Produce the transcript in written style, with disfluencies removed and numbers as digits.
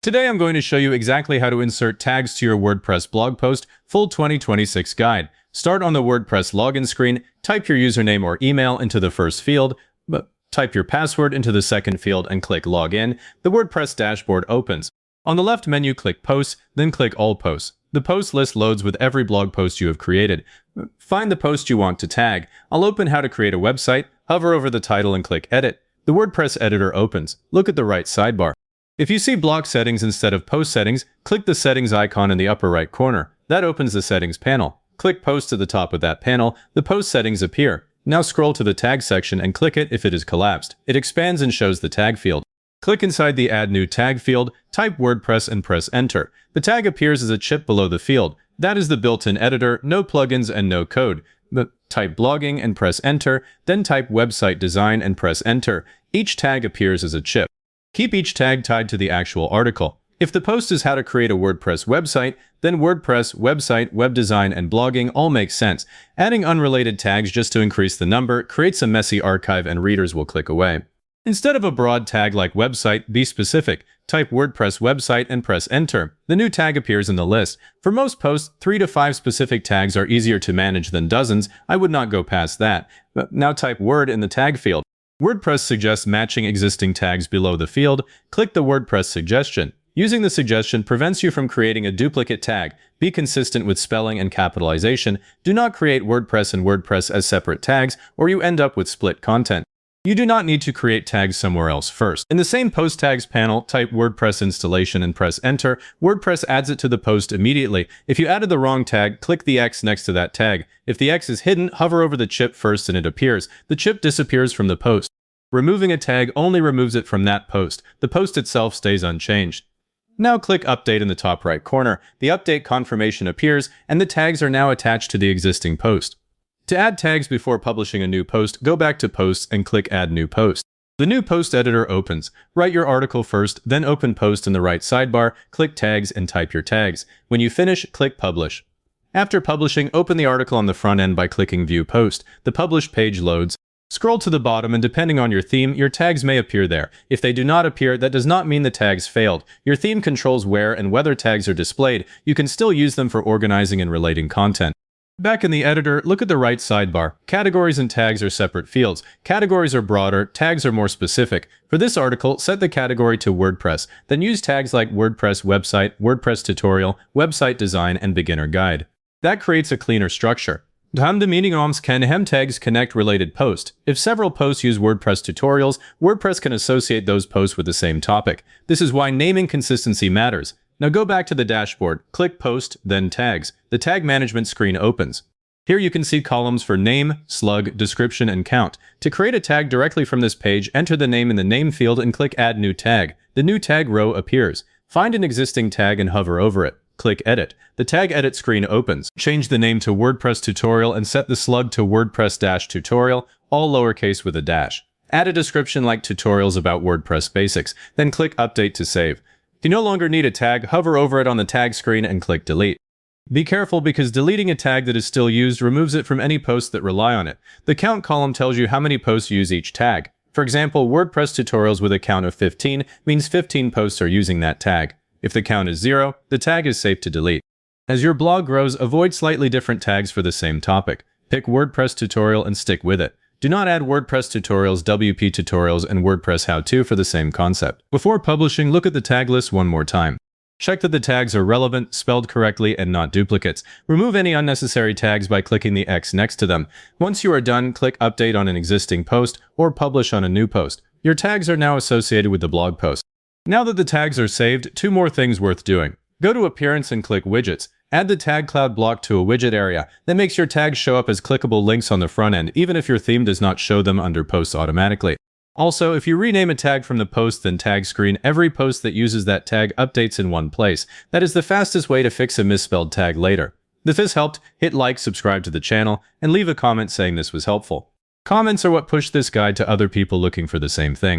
Today I'm going to show you exactly how to insert tags to your WordPress blog post full 2026 guide. Start on the WordPress login screen, type your username or email into the first field, type your password into the second field and click Login. The WordPress dashboard opens. On the left menu, click Posts, then click All Posts. The post list loads with every blog post you have created. Find the post you want to tag. I'll open How to Create a Website, hover over the title and click Edit. The WordPress editor opens. Look at the right sidebar. If you see block settings instead of post settings, click the settings icon in the upper right corner. That opens the settings panel. Click Post at the top of that panel. The post settings appear. Now scroll to the tag section and click it if it is collapsed. It expands and shows the tag field. Click inside the Add New Tag field, type WordPress and press Enter. The tag appears as a chip below the field. That is the built-in editor, no plugins and no code. Type blogging and press Enter, then type website design and press Enter. Each tag appears as a chip. Keep each tag tied to the actual article. If the post is how to create a WordPress website, then WordPress, website, web design, and blogging all make sense. Adding unrelated tags just to increase the number creates a messy archive and readers will click away. Instead of a broad tag like website, be specific. Type WordPress website and press Enter. The new tag appears in the list. For most posts, 3 to 5 specific tags are easier to manage than dozens. I would not go past that. Now type Word in the tag field. WordPress suggests matching existing tags below the field. Click the WordPress suggestion. Using the suggestion prevents you from creating a duplicate tag. Be consistent with spelling and capitalization. Do not create WordPress and WordPress as separate tags, or you end up with split content. You do not need to create tags somewhere else first. In the same Post Tags panel, type WordPress installation and press Enter. WordPress adds it to the post immediately. If you added the wrong tag, click the X next to that tag. If the X is hidden, hover over the chip first and it appears. The chip disappears from the post. Removing a tag only removes it from that post. The post itself stays unchanged. Now click Update in the top right corner. The update confirmation appears, and the tags are now attached to the existing post. To add tags before publishing a new post, go back to Posts and click Add New Post. The new post editor opens. Write your article first, then open Post in the right sidebar, click Tags and type your tags. When you finish, click Publish. After publishing, open the article on the front end by clicking View Post. The published page loads. Scroll to the bottom and depending on your theme, your tags may appear there. If they do not appear, that does not mean the tags failed. Your theme controls where and whether tags are displayed. You can still use them for organizing and relating content. Back in the editor, look at the right sidebar. Categories and tags are separate fields. Categories are broader, tags are more specific. For this article, set the category to WordPress. Then use tags like WordPress website, WordPress tutorial, website design, and beginner guide. That creates a cleaner structure. Can hem tags connect related posts. If several posts use WordPress tutorials, WordPress can associate those posts with the same topic. This is why naming consistency matters. Now go back to the dashboard, click Post, then Tags. The Tag Management screen opens. Here you can see columns for name, slug, description, and count. To create a tag directly from this page, enter the name in the name field and click Add New Tag. The new tag row appears. Find an existing tag and hover over it. Click Edit. The Tag Edit screen opens. Change the name to WordPress Tutorial and set the slug to WordPress-Tutorial, all lowercase with a dash. Add a description like tutorials about WordPress basics, then click Update to save. If you no longer need a tag, hover over it on the tag screen and click Delete. Be careful because deleting a tag that is still used removes it from any posts that rely on it. The count column tells you how many posts use each tag. For example, WordPress tutorials with a count of 15 means 15 posts are using that tag. If the count is 0, the tag is safe to delete. As your blog grows, avoid slightly different tags for the same topic. Pick WordPress tutorial and stick with it. Do not add WordPress tutorials, WP tutorials, and WordPress how-to for the same concept. Before publishing, look at the tag list one more time. Check that the tags are relevant, spelled correctly, and not duplicates. Remove any unnecessary tags by clicking the X next to them. Once you are done, click Update on an existing post or Publish on a new post. Your tags are now associated with the blog post. Now that the tags are saved, 2 more things worth doing. Go to Appearance and click Widgets. Add the tag cloud block to a widget area. That makes your tags show up as clickable links on the front end, even if your theme does not show them under posts automatically. Also, if you rename a tag from the post then tag screen, every post that uses that tag updates in one place. That is the fastest way to fix a misspelled tag later. If this helped, hit like, subscribe to the channel, and leave a comment saying this was helpful. Comments are what push this guide to other people looking for the same thing.